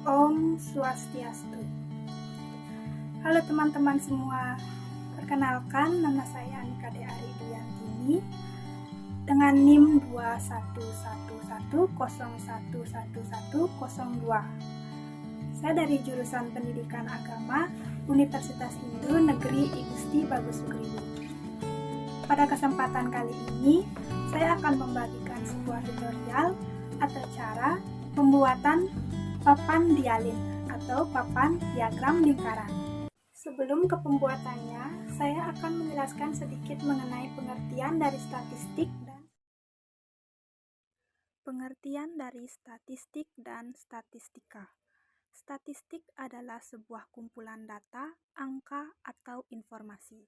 Om Swastiastu. Halo teman-teman semua, perkenalkan nama saya Anika Dea Ridiantini dengan NIM 2111011102. Saya dari jurusan Pendidikan Agama Universitas Hindu Negeri I Gusti Bagus Sugriwo. Pada kesempatan kali ini, saya akan membagikan sebuah tutorial atau cara pembuatan papan dialin atau papan diagram lingkaran. Sebelum ke pembuatannya, saya akan menjelaskan sedikit mengenai pengertian dari statistik dan statistika. Statistik adalah sebuah kumpulan data, angka, atau informasi.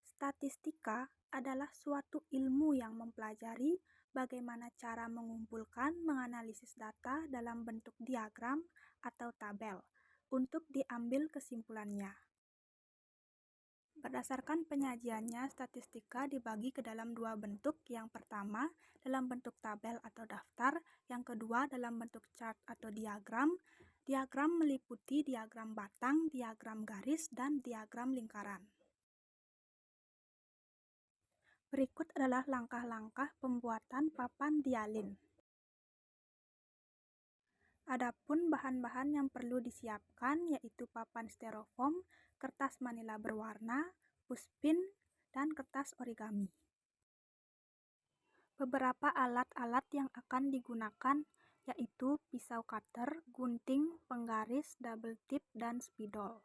Statistika adalah suatu ilmu yang mempelajari bagaimana cara mengumpulkan, menganalisis data dalam bentuk diagram atau tabel untuk diambil kesimpulannya. Berdasarkan penyajiannya, statistika dibagi ke dalam dua bentuk. Yang pertama, dalam bentuk tabel atau daftar. Yang kedua, dalam bentuk chart atau diagram. Diagram meliputi diagram batang, diagram garis, dan diagram lingkaran. Berikut adalah langkah-langkah pembuatan papan dialin. Adapun bahan-bahan yang perlu disiapkan yaitu papan styrofoam, kertas manila berwarna, puspin, dan kertas origami. Beberapa alat-alat yang akan digunakan yaitu pisau cutter, gunting, penggaris, double tip, dan spidol.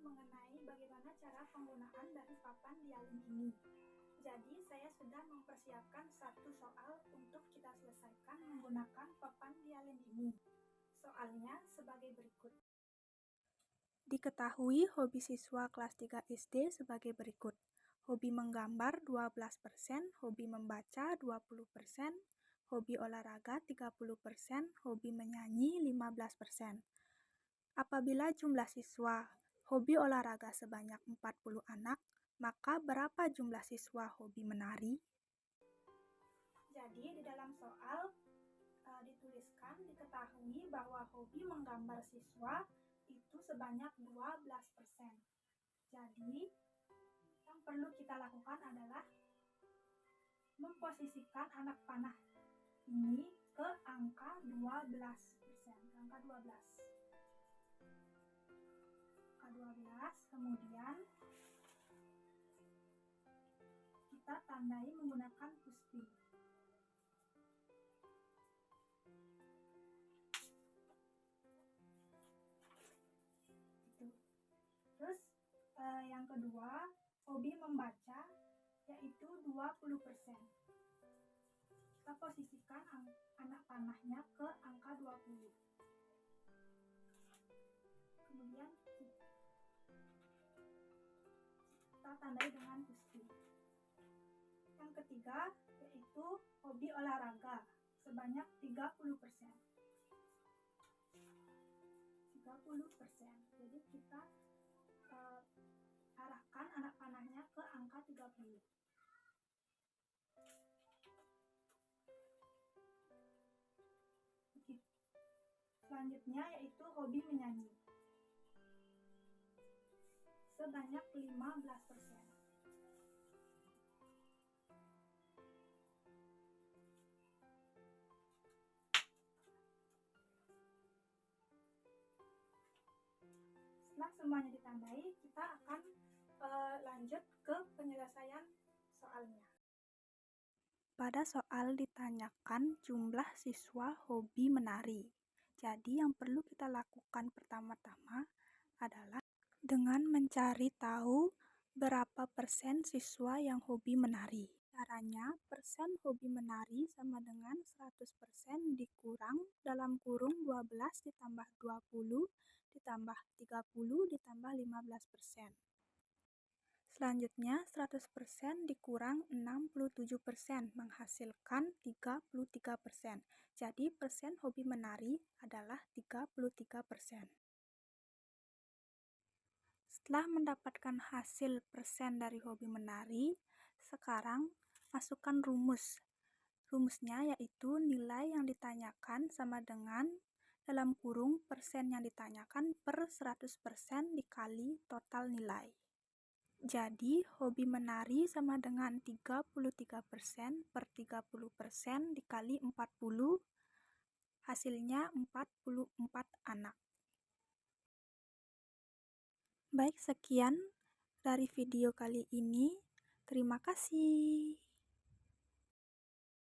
mengenai bagaimana cara penggunaan dari papan dialin ini. Jadi, saya sudah mempersiapkan satu soal untuk kita selesaikan menggunakan papan dialin ini. Soalnya sebagai berikut. Diketahui hobi siswa kelas 3 SD sebagai berikut. Hobi menggambar 12%, hobi membaca 20%, hobi olahraga 30%, hobi menyanyi 15%. Apabila jumlah siswa hobi olahraga sebanyak 40 anak, maka berapa jumlah siswa hobi menari? Jadi di dalam soal dituliskan diketahui bahwa hobi menggambar siswa itu sebanyak 12%. Jadi yang perlu kita lakukan adalah memposisikan anak panah ini ke angka 12%, angka 12. Kemudian kita tandai menggunakan puspin. Terus yang kedua, hobi membaca yaitu 20%. Kita posisikan anak panahnya ke angka 20. Kemudian kita tandai dengan puspin. Yang ketiga yaitu hobi olahraga sebanyak 30%. Jadi kita arahkan anak panahnya ke angka 30. Selanjutnya yaitu hobi menyanyi sebanyak 15%. Setelah semuanya ditandai, kita akan lanjut ke penyelesaian soalnya. Pada soal ditanyakan jumlah siswa hobi menari. Jadi yang perlu kita lakukan pertama-tama adalah dengan mencari tahu berapa persen siswa yang hobi menari. Caranya, persen hobi menari sama dengan 100% dikurang dalam kurung 12 ditambah 20 ditambah 30 ditambah 15%. Selanjutnya, 100% dikurang 67% menghasilkan 33%. Jadi, persen hobi menari adalah 33%. Setelah mendapatkan hasil persen dari hobi menari, sekarang masukkan rumus. Rumusnya yaitu nilai yang ditanyakan sama dengan dalam kurung persen yang ditanyakan per 100% dikali total nilai. Jadi, hobi menari sama dengan 33% per 30% dikali 40, hasilnya 44 anak. Baik, sekian dari video kali ini. Terima kasih.